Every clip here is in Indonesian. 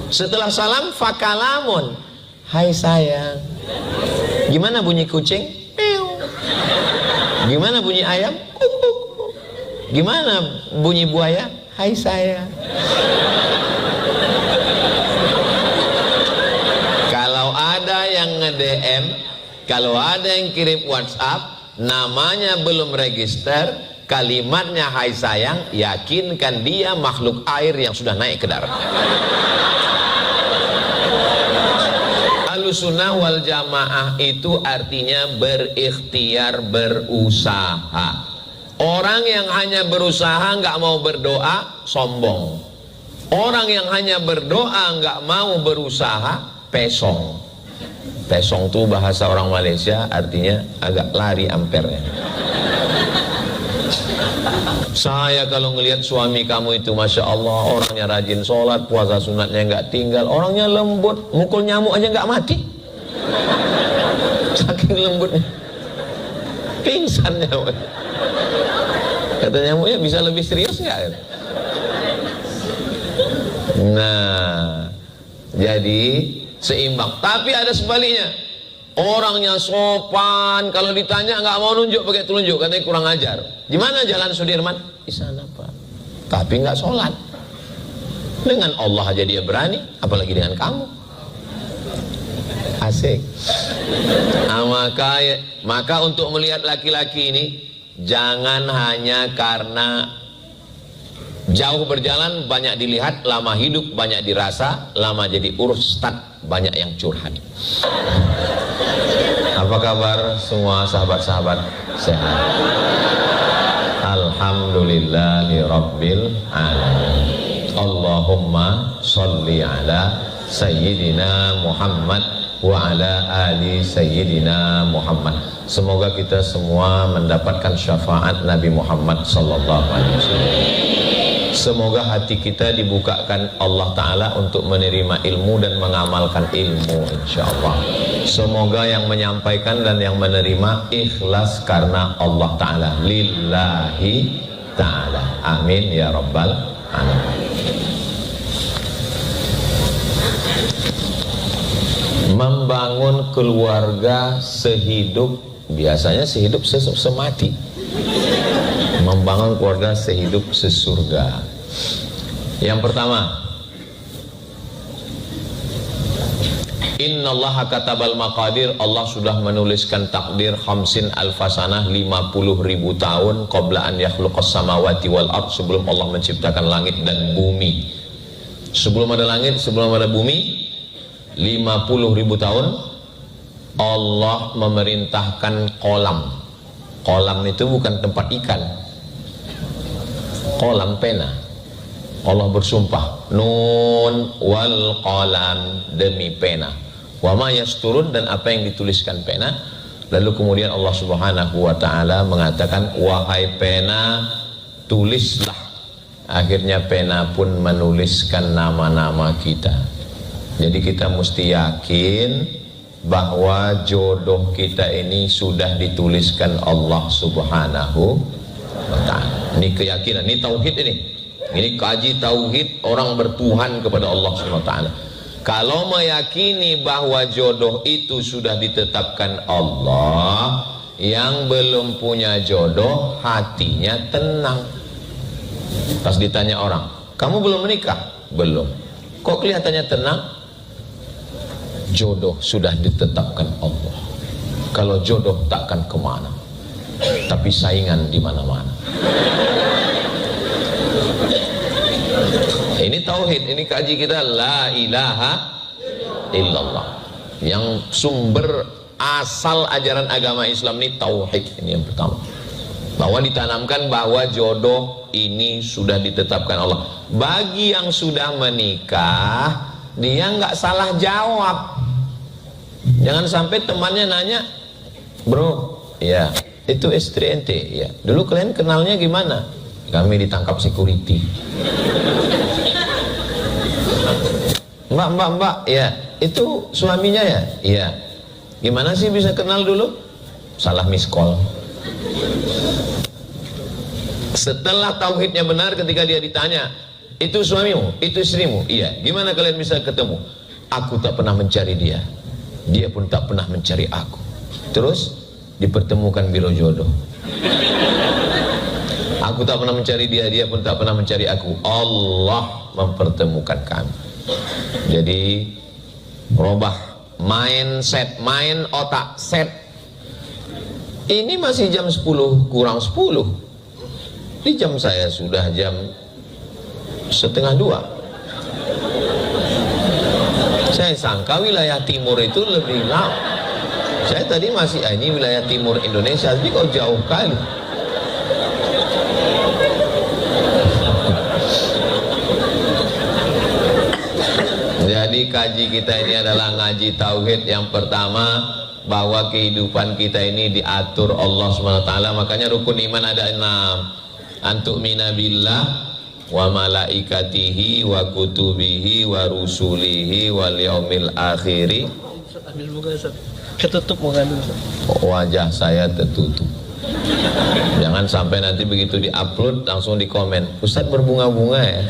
Setelah salam, fakalamun, hai sayang. Gimana bunyi kucing? Meow. Gimana bunyi ayam? Kuk. Gimana bunyi buaya? Hai sayang. Kalau ada yang nge-DM, kalau ada yang kirim WhatsApp, namanya belum register, kalimatnya hai sayang, yakinkan dia makhluk air yang sudah naik ke darat. Ahlussunnah wal jamaah itu artinya berikhtiar, berusaha. Orang yang hanya berusaha nggak mau berdoa, sombong. Orang yang hanya berdoa nggak mau berusaha, pesong. Pesong itu bahasa orang Malaysia, artinya agak lari ampernya. Saya kalau ngelihat suami kamu itu, masya Allah, orangnya rajin sholat, puasa sunatnya nggak tinggal, orangnya lembut, mukul nyamuk aja nggak mati, saking lembutnya, pingsan nyamuk. Kata nyamuknya, bisa lebih serius nggak? Nah, jadi seimbang. Tapi ada sebaliknya, orangnya sopan, kalau ditanya nggak mau nunjuk pakai telunjuk, katanya kurang ajar. Di mana Jalan Sudirman? Di sana Pak. Tapi nggak sholat. Dengan Allah aja dia berani, apalagi dengan kamu. Asik. Nah, maka untuk melihat laki-laki ini, jangan hanya karena jauh berjalan banyak dilihat, lama hidup banyak dirasa, lama jadi ustad banyak yang curhat. Apa kabar semua sahabat-sahabat? Sehat. Alhamdulillahi rabbil alamin. Allahumma sholli ala sayyidina Muhammad wa ala ali sayyidina Muhammad. Semoga kita semua mendapatkan syafaat Nabi Muhammad sallallahu alaihi wasallam. Semoga hati kita dibukakan Allah Ta'ala untuk menerima ilmu dan mengamalkan ilmu, insyaAllah. Semoga yang menyampaikan dan yang menerima ikhlas karena Allah Ta'ala, lillahi ta'ala. Amin ya rabbal alamin. Membangun keluarga sehidup, biasanya sehidup semati. Membangun keluarga sehidup sesurga. Yang pertama, innallaha katabal maqadir, Allah sudah menuliskan takdir 50 alfasanah, 50.000 tahun qabla an yakhluqas samawati wal ard, sebelum Allah menciptakan langit dan bumi. Sebelum ada langit, sebelum ada bumi, 50.000 tahun Allah memerintahkan kolam. Kolam itu bukan tempat ikan, kolam pena. Allah bersumpah, nun wal qalam, demi pena, wa ma yasturun, dan apa yang dituliskan pena. Lalu kemudian Allah Subhanahu wa ta'ala mengatakan, wahai pena, tulislah. Akhirnya pena pun menuliskan nama-nama kita. Jadi kita mesti yakin bahwa jodoh kita ini sudah dituliskan Allah Subhanahu wa ta'ala. Ini keyakinan, ini tauhid ini. Ini kaji tauhid orang bertuhan kepada Allah Subhanahu wa ta'ala. Kalau meyakini bahwa jodoh itu sudah ditetapkan Allah, yang belum punya jodoh hatinya tenang. Pas ditanya orang, kamu belum menikah? Belum. Kok kelihatannya tenang? Jodoh sudah ditetapkan Allah. Kalau jodoh takkan kemana, tapi saingan di mana-mana. Ini tauhid, ini kaji kita, la ilaha illallah. Yang sumber asal ajaran agama Islam ini tauhid. Ini yang pertama, bahwa ditanamkan bahwa jodoh ini sudah ditetapkan Allah. Bagi yang sudah menikah, dia nggak salah jawab. Jangan sampai temannya nanya, bro, ya itu istri ente, ya dulu kalian kenalnya gimana? Kami ditangkap security. Mbak, ya itu suaminya ya? Iya. Gimana sih bisa kenal dulu? Salah miss call. Setelah tauhidnya benar, ketika dia ditanya, Itu suamimu, itu istrimu. Iya. Gimana kalian bisa ketemu? Aku tak pernah mencari dia, dia pun tak pernah mencari aku. Terus dipertemukan biro jodoh. Aku tak pernah mencari dia, dia pun tak pernah mencari aku. Allah mempertemukan kami. Jadi merubah mindset, main otak, set. Ini masih jam 10 kurang 10. Di jam saya sudah jam 1:30. Saya sangka wilayah timur itu lebih lama. Saya tadi masih ini wilayah timur Indonesia, tapi kok jauh kali. Jadi kaji kita ini adalah ngaji tauhid yang pertama, bahwa kehidupan kita ini diatur Allah SWT. Makanya rukun iman ada 6. Antu'mina billah wa malaikatihi wa kutubihi wa rusulihi wal yaumil akhiri. Ketutup muka dulu. Wajah saya tertutup. Jangan sampai nanti begitu diupload langsung di komen, Ustaz berbunga-bunga ya.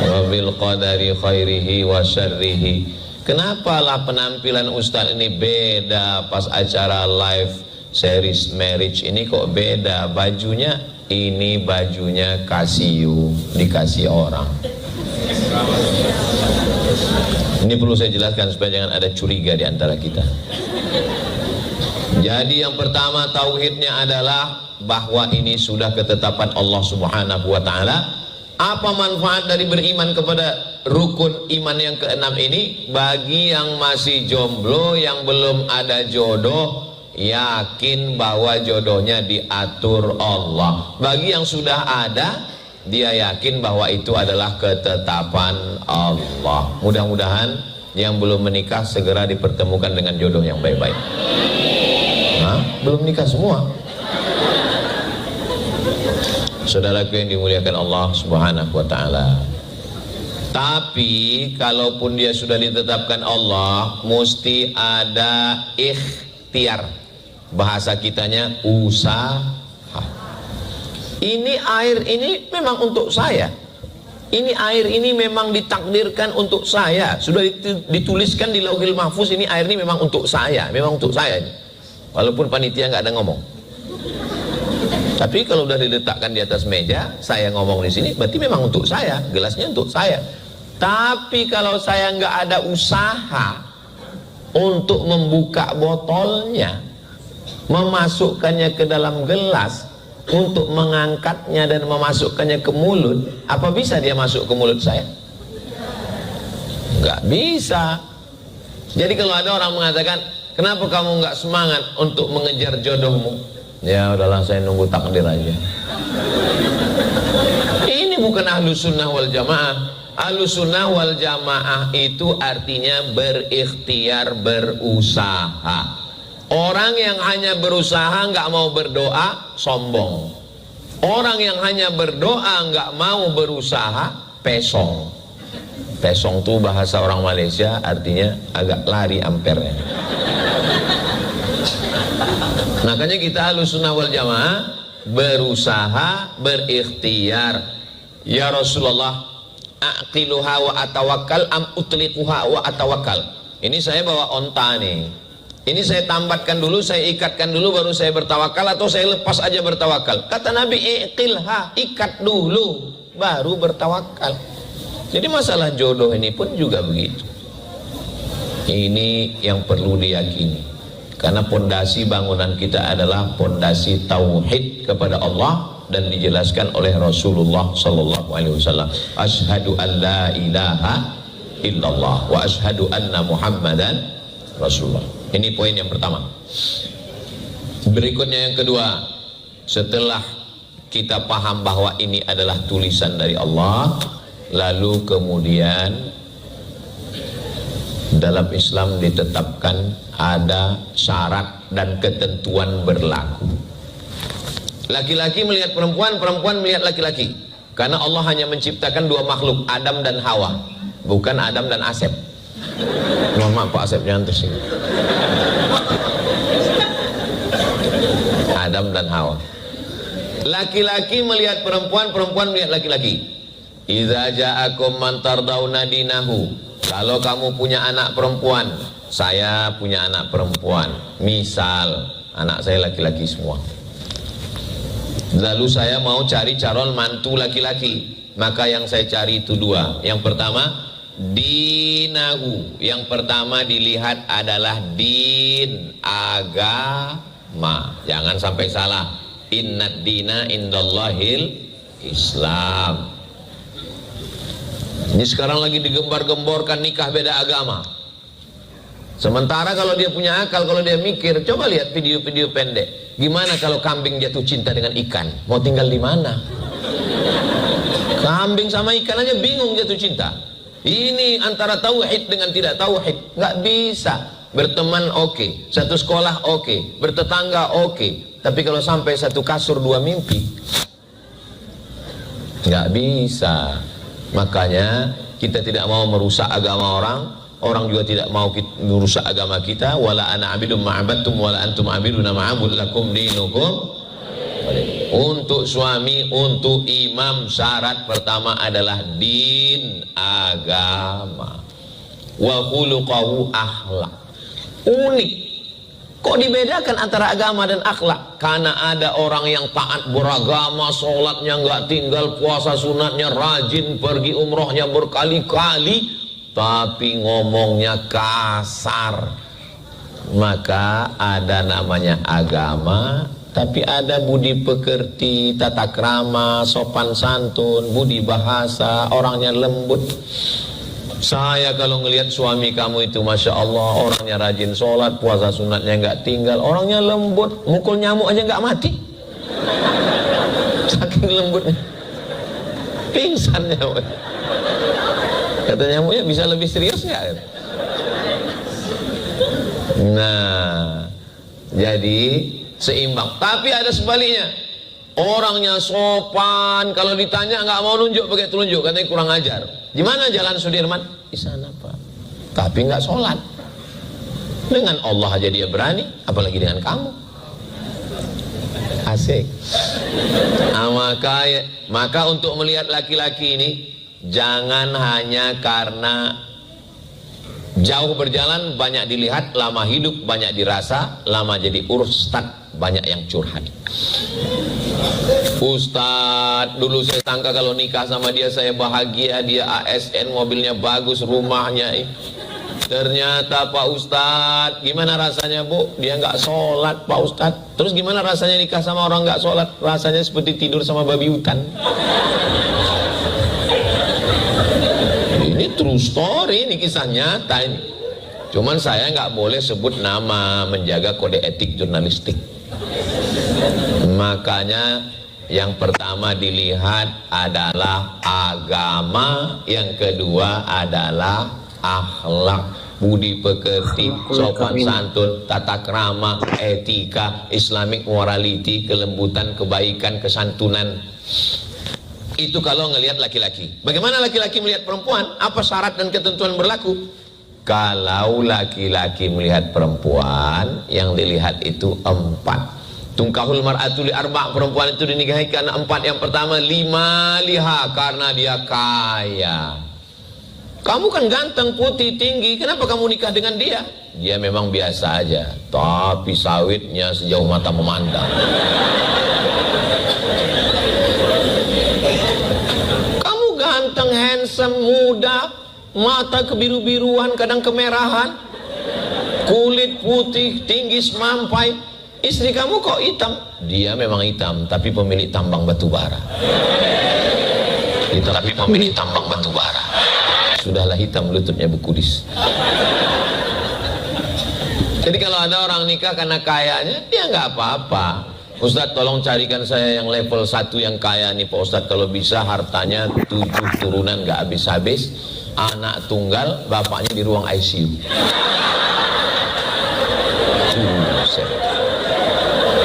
Wa bil qadari khairihi wa syarrihi. Kenapa lah penampilan Ustaz ini beda pas acara live series marriage ini kok beda? Bajunya ini bajunya Casio, dikasih orang. Ini perlu saya jelaskan supaya jangan ada curiga di antara kita. Jadi yang pertama tauhidnya adalah bahwa ini sudah ketetapan Allah Subhanahu wa taala. Apa manfaat dari beriman kepada rukun iman yang keenam ini? Bagi yang masih jomblo, yang belum ada jodoh, yakin bahwa jodohnya diatur Allah. Bagi yang sudah ada, dia yakin bahwa itu adalah ketetapan Allah. Mudah-mudahan yang belum menikah segera dipertemukan dengan jodoh yang baik-baik. Hah? Belum nikah semua? Saudaraku yang dimuliakan Allah Subhanahu wa taala. Tapi kalaupun dia sudah ditetapkan Allah, mesti ada ikhtiar. Bahasa kitanya usaha. Ini air ini memang untuk saya. Ini air ini memang ditakdirkan untuk saya. Sudah dituliskan di Lauhil Mahfuz, ini air ini memang untuk saya, memang untuk saya ini. Walaupun panitia nggak ada ngomong. Tapi kalau udah diletakkan di atas meja, saya ngomong di sini, berarti memang untuk saya, gelasnya untuk saya. Tapi kalau saya nggak ada usaha untuk membuka botolnya, memasukkannya ke dalam gelas, untuk mengangkatnya dan memasukkannya ke mulut, apa bisa dia masuk ke mulut saya? Nggak bisa. Jadi kalau ada orang mengatakan, kenapa kamu nggak semangat untuk mengejar jodohmu? Ya udahlah, saya nunggu takdir aja. Ini bukan ahlus sunnah wal jamaah. Ahlus sunnah wal jamaah itu artinya berikhtiar, berusaha. Orang yang hanya berusaha nggak mau berdoa, sombong. Orang yang hanya berdoa nggak mau berusaha, pesong. Pesong itu bahasa orang Malaysia, artinya agak lari ampernya. Makanya kita Ahlus Sunnah wal Jamaah berusaha, berikhtiar. Ya Rasulullah, aqiluha wa atawakkal am utliquha wa atawakkal. Ini saya bawa onta nih. Ini saya tambatkan dulu, saya ikatkan dulu baru saya bertawakal, atau saya lepas aja bertawakal. Kata Nabi, iqilha, ikat dulu baru bertawakal. Jadi masalah jodoh ini pun juga begitu. Ini yang perlu diyakini. Karena pondasi bangunan kita adalah pondasi tauhid kepada Allah, dan dijelaskan oleh Rasulullah sallallahu alaihi wasallam, asyhadu an la ilaha illallah wa asyhadu anna Muhammadan Rasulullah. Ini poin yang pertama. Berikutnya yang kedua, setelah kita paham bahwa ini adalah tulisan dari Allah, lalu kemudian dalam Islam ditetapkan ada syarat dan ketentuan berlaku. Laki-laki melihat perempuan, perempuan melihat laki-laki. Karena Allah hanya menciptakan dua makhluk, Adam dan Hawa, bukan Adam dan Asep. Mohon maaf Pak Asep, jangan tersinggung. Adam dan Hawa. Laki-laki melihat perempuan, perempuan melihat laki-laki. Idza ja'akum man tardawna dinahu. Kalau kamu punya anak perempuan, saya punya anak perempuan, misal anak saya laki-laki semua, lalu saya mau cari calon mantu laki-laki, maka yang saya cari itu dua. Yang pertama dinahu, yang pertama dilihat adalah din, agama. Jangan sampai salah, innad dina indallahil Islam. Ini sekarang lagi digembar-gemborkan nikah beda agama. Sementara kalau dia punya akal, kalau dia mikir, coba lihat video-video pendek. Gimana kalau kambing jatuh cinta dengan ikan? Mau tinggal di mana? Kambing sama ikan aja bingung jatuh cinta. Ini antara tauhid dengan tidak tauhid, nggak bisa. Berteman oke, satu sekolah oke, bertetangga oke, tapi kalau sampai satu kasur dua mimpi, nggak bisa. Makanya kita tidak mau merusak agama orang, orang juga tidak mau merusak agama kita. Wala ana abidum ma'abadtum wala antum abiduna ma'abud lakum dinukum. Untuk suami, untuk imam, syarat pertama adalah din, agama. Wa khuluquhu, akhlak. Unik. Kok dibedakan antara agama dan akhlak? Karena ada orang yang taat beragama, sholatnya nggak tinggal, puasa sunatnya rajin, pergi umrohnya berkali-kali, tapi ngomongnya kasar. Maka ada namanya agama, tapi ada budi pekerti, tata krama, sopan santun, budi bahasa, orangnya lembut. Saya kalau ngelihat suami kamu itu Masya Allah, orangnya rajin sholat, puasa sunatnya nggak tinggal, orangnya lembut, mukul nyamuk aja nggak mati, saking lembutnya, pingsan nyamuk. Kata nyamuknya, bisa lebih serius nggak? Nah, jadi seimbang. Tapi ada sebaliknya, orangnya sopan, kalau ditanya nggak mau nunjuk pakai telunjuk, katanya kurang ajar. Gimana jalan Sudirman? Di sana Pak. Tapi nggak sholat. Dengan Allah aja dia berani, apalagi dengan kamu. Asik. Nah, maka untuk melihat laki-laki ini, jangan hanya karena jauh berjalan banyak dilihat, lama hidup banyak dirasa, lama jadi ustad banyak yang curhat. Ustadz, dulu saya sangka kalau nikah sama dia saya bahagia, dia ASN, mobilnya bagus, rumahnya. Ternyata Pak Ustadz, gimana rasanya Bu? Dia nggak sholat Pak Ustadz. Terus gimana rasanya nikah sama orang nggak sholat? Rasanya seperti tidur sama babi hutan. Ini true story, ini kisah nyata ini. Cuman saya nggak boleh sebut nama, menjaga kode etik jurnalistik. Makanya yang pertama dilihat adalah agama, yang kedua adalah akhlak, budi pekerti, sopan santun, tata krama, etika, Islamic morality, kelembutan, kebaikan, kesantunan. Itu kalau ngelihat laki-laki. Bagaimana laki-laki melihat perempuan? Apa syarat dan ketentuan berlaku? Kalau laki-laki melihat perempuan, yang dilihat itu 4. Tungkahul mar'atu li arba', perempuan itu dinikahi karena 4. Yang pertama, lima liha, karena dia kaya. Kamu kan ganteng, putih, tinggi, kenapa kamu nikah dengan dia? Dia memang biasa aja, tapi sawitnya sejauh mata memandang. Kamu ganteng, handsome, muda, mata kebiru-biruan, kadang kemerahan, kulit putih, tinggi semampai. Istri kamu kok hitam? Dia memang hitam, tapi pemilik tambang batu bara. Hitam, tapi pemilik tambang batu bara. Sudahlah, hitam lututnya bekudis. Jadi kalau ada orang nikah karena kayanya, dia nggak apa-apa. Ustadz, tolong carikan saya yang level 1 yang kaya nih Pak Ustadz. Kalau bisa hartanya 7 turunan nggak habis-habis, anak tunggal, bapaknya di ruang ICU.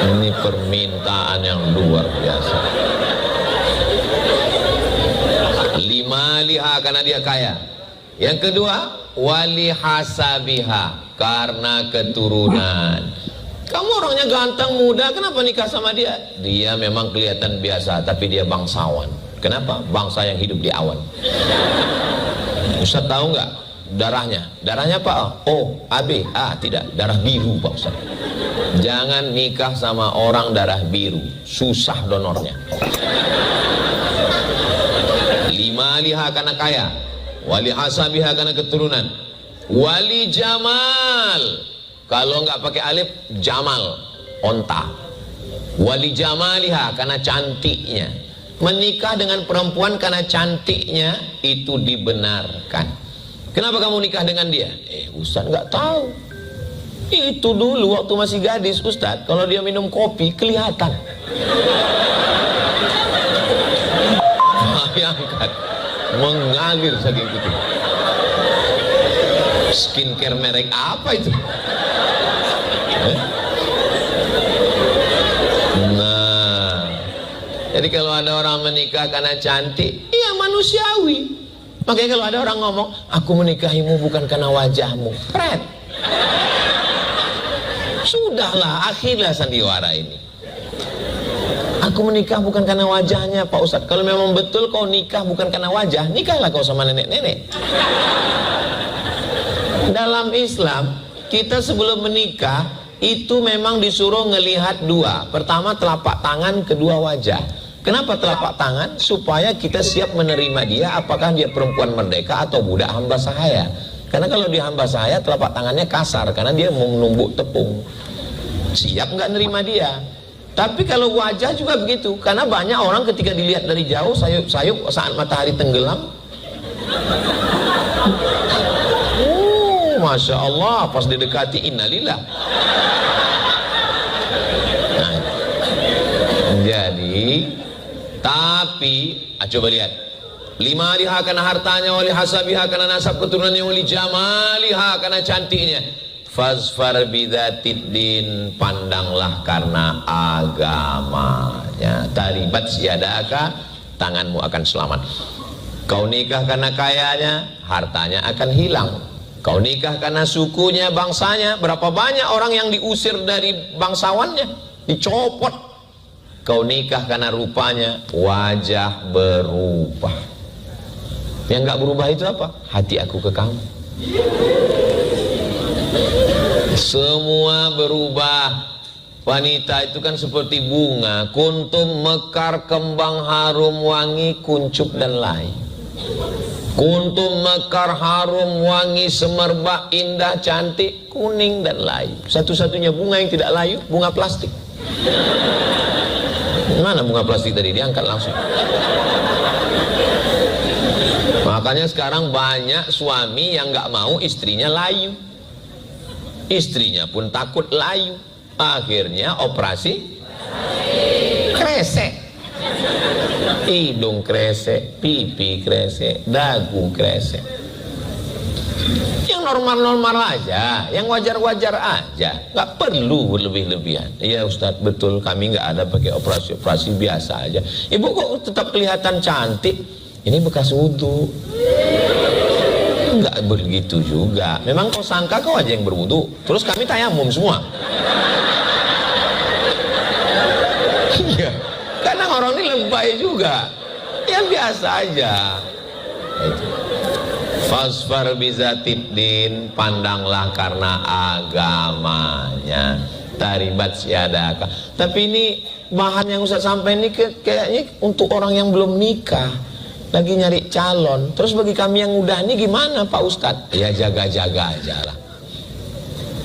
Ini permintaan yang luar biasa. 5 liha, karena dia kaya. Yang kedua, wali hasabiha, karena keturunan. Kamu orangnya ganteng, muda, kenapa nikah sama dia? Dia memang kelihatan biasa, tapi dia bangsawan. Kenapa? Bangsa yang hidup di awan. Ustaz tahu nggak darahnya? Darahnya apa? O, AB, A, tidak. Darah biru Pak Ustaz. Jangan nikah sama orang darah biru, susah donornya. Lima liha karena kaya, wali hasabiha karena keturunan, wali jamal. Kalau nggak pakai alif, jamal, onta. Wali jamaliha karena cantiknya. Menikah dengan perempuan karena cantiknya itu dibenarkan. Kenapa kamu nikah dengan dia? Ustaz nggak tahu. Itu dulu waktu masih gadis Ustaz, kalau dia minum kopi kelihatan. Bayangkan, mengalir saking putih. Skincare merek apa itu? Nah, jadi kalau ada orang menikah karena cantik, iya manusiawi. Makanya kalau ada orang ngomong, aku menikahimu bukan karena wajahmu, pret. Sudahlah, akhirlah sandiwara ini. Aku menikah bukan karena wajahnya Pak Ustadz. Kalau memang betul kau nikah bukan karena wajah, nikahlah kau sama nenek-nenek. Dalam Islam, kita sebelum menikah itu memang disuruh ngelihat dua. Pertama telapak tangan, kedua wajah. Kenapa telapak tangan? Supaya kita siap menerima dia, apakah dia perempuan merdeka atau budak hamba sahaya. Karena kalau dia hamba sahaya, telapak tangannya kasar karena dia mau menumbuk tepung. Siap nggak nerima dia. Tapi kalau wajah juga begitu, karena banyak orang ketika dilihat dari jauh sayup-sayup saat matahari tenggelam. Masya Allah, pas didekati innalillah. Nah, jadi tapi coba lihat, lima liha karena hartanya, wali hasabiha karena nasab keturunannya, wali jamaliha karena cantiknya. Fazfar bidzatid din, pandanglah karena agamanya. Taribat siadaka, tanganmu akan selamat. Kau nikah karena kayanya, hartanya akan hilang. Kau nikah karena sukunya, bangsanya, berapa banyak orang yang diusir dari bangsawannya, dicopot. Kau nikah karena rupanya, wajah berubah. Yang nggak berubah itu apa? Hati aku ke kamu. Semua berubah. Wanita itu kan seperti bunga, kuntum mekar, kembang harum wangi, kuncup dan lai. Kuntum mekar, harum wangi, semerbak, indah, cantik, kuning dan layu. Satu-satunya bunga yang tidak layu, bunga plastik. Mana bunga plastik tadi? Diangkat langsung. Makanya sekarang banyak suami yang nggak mau istrinya layu. Istrinya pun takut layu. Akhirnya operasi kresek. Hidung kresek, pipi kresek, dagu kresek. Yang normal-normal aja, yang wajar-wajar aja, nggak perlu berlebih-lebihan. Iya Ustadz, betul, kami nggak ada pakai operasi-operasi, biasa aja. Ibu kok tetap kelihatan cantik? Ini bekas wudhu. Nggak begitu juga. Memang kau sangka kau aja yang berwudhu, terus kami tayamum semua. Iya. Karena orang ini lebay juga, yang biasa aja. Fasfar bizatid din, pandanglah karena agamanya. Taribat siadaka. Tapi ini bahan yang Ustaz sampai ini kayaknya untuk orang yang belum nikah, lagi nyari calon. Terus bagi kami yang udah ini gimana Pak Ustadz? Ya jaga-jaga aja lah.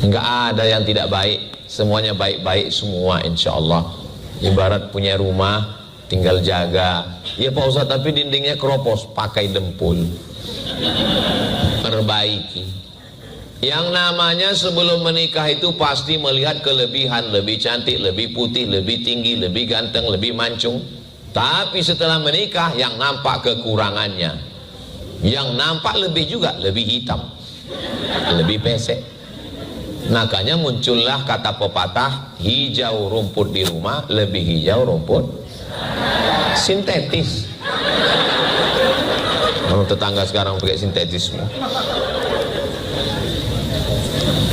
Nggak ada yang tidak baik, semuanya baik-baik semua insya Allah. Ibarat punya rumah, tinggal jaga. Ya Pak Ustadz, tapi dindingnya keropos, pakai dempul, perbaiki. Yang namanya sebelum menikah itu pasti melihat kelebihan, lebih cantik, lebih putih, lebih tinggi, lebih ganteng, lebih mancung. Tapi setelah menikah yang nampak kekurangannya, yang nampak lebih juga lebih hitam, lebih pesek. Makanya muncullah kata pepatah, hijau rumput di rumah lebih hijau rumput sintetis. Kalau tetangga sekarang pakai sintetis semua.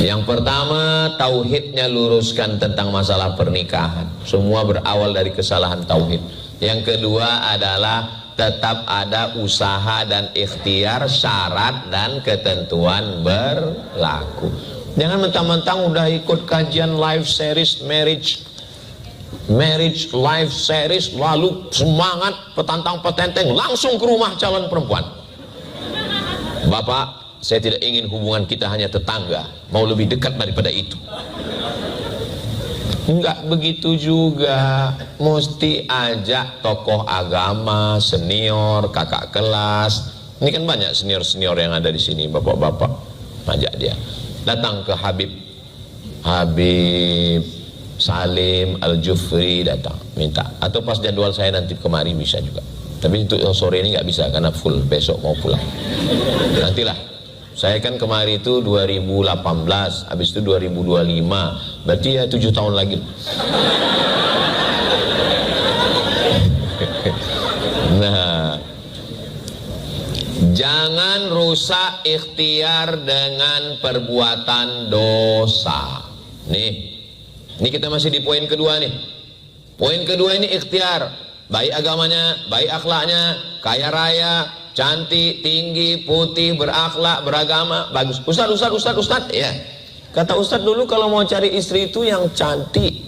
Yang pertama, tauhidnya luruskan tentang masalah pernikahan. Semua berawal dari kesalahan tauhid. Yang kedua adalah tetap ada usaha dan ikhtiar, syarat dan ketentuan berlaku. Jangan mentang-mentang udah ikut kajian live series marriage live series, lalu semangat petantang petenteng langsung ke rumah calon perempuan. Bapak, saya tidak ingin hubungan kita hanya tetangga, mau lebih dekat daripada itu. Enggak begitu juga, mesti ajak tokoh agama, senior, kakak kelas. Ini kan banyak senior-senior yang ada di sini, bapak-bapak. Ajak dia datang ke Habib Salim Al-Jufri, datang minta. Atau pas jadwal saya nanti kemari bisa juga. Tapi untuk sore ini nggak bisa karena full, besok mau pulang. Nantilah. Saya kan kemari itu 2018, habis itu 2025, berarti ya 7 tahun lagi. Nah, jangan rusak ikhtiar dengan perbuatan dosa. Ini kita masih di poin kedua nih. Poin kedua ini ikhtiar, baik agamanya, baik akhlaknya, kaya raya, cantik, tinggi, putih, berakhlak, beragama, bagus. Ustaz, ya. Kata Ustaz dulu kalau mau cari istri itu yang cantik,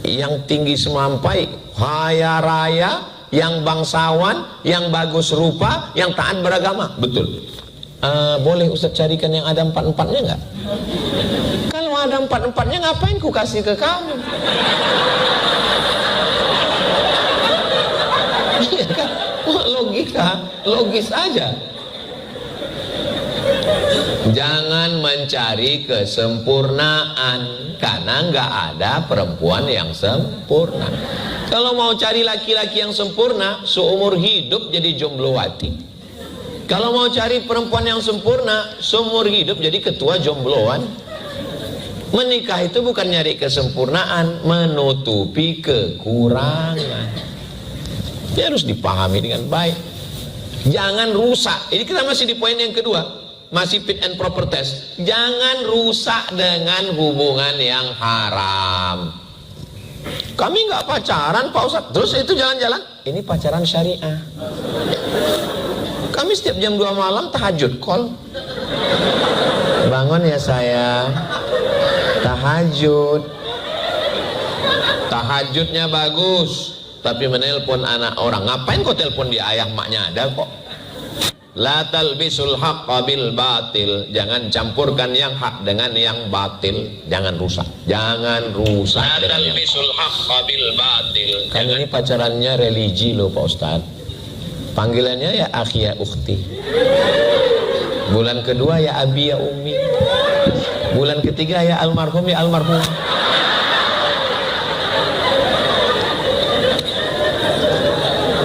yang tinggi semampai, kaya raya, yang bangsawan, yang bagus rupa, yang taat beragama. Betul. Boleh Ustaz carikan yang ada 4-4-nya nggak? Kalau ada 4-4-nya ngapain ku kasih ke kamu? Iya kan? Logika, logis aja. Jangan mencari kesempurnaan, karena nggak ada perempuan yang sempurna. Kalau mau cari laki-laki yang sempurna, seumur hidup jadi jomblowati. Kalau mau cari perempuan yang sempurna, seumur hidup jadi ketua jombloan. Menikah itu bukan nyari kesempurnaan, menutupi kekurangan. Dia harus dipahami dengan baik. Jangan rusak. Ini kita masih di poin yang kedua, masih fit and proper test. Jangan rusak dengan hubungan yang haram. Kami nggak pacaran Pak Ustadz, terus itu jalan-jalan. Ini pacaran syariah. Kami setiap jam 2 malam tahajud call. Bangun ya sayang, tahajud. Tahajudnya bagus, tapi menelpon anak orang. Ngapain kau telepon dia? Ayah maknya ada kok. La talbisul haqqa bil batil. Jangan campurkan yang hak dengan yang batil. Jangan rusak. Jangan rusak. La talbisul haqqa bil batil. Kan ini pacarannya religi loh Pak Ustadz. Panggilannya ya akhi ya ukhti. Bulan kedua ya abi ya umi. Bulan ketiga ya almarhum ya almarhum.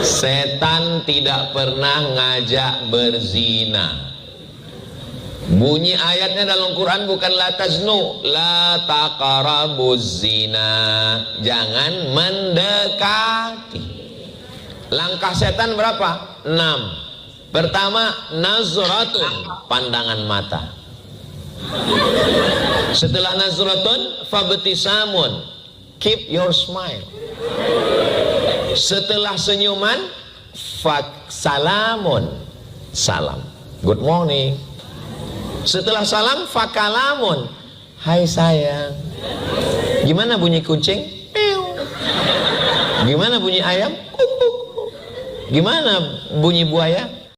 Setan tidak pernah ngajak berzina. Bunyi ayatnya dalam Quran bukan la taznu, la taqrabuz zina. Jangan mendekati. Langkah setan berapa? 6. Pertama, nazratun, pandangan mata. Setelah nazratun, fabtisamun, keep your smile. Setelah senyuman, salamun, salam, good morning. Setelah salam, fakalamun, hai sayang. Gimana bunyi kucing? Piu. Gimana bunyi ayam? Kuk, kuk. Gimana bunyi buaya?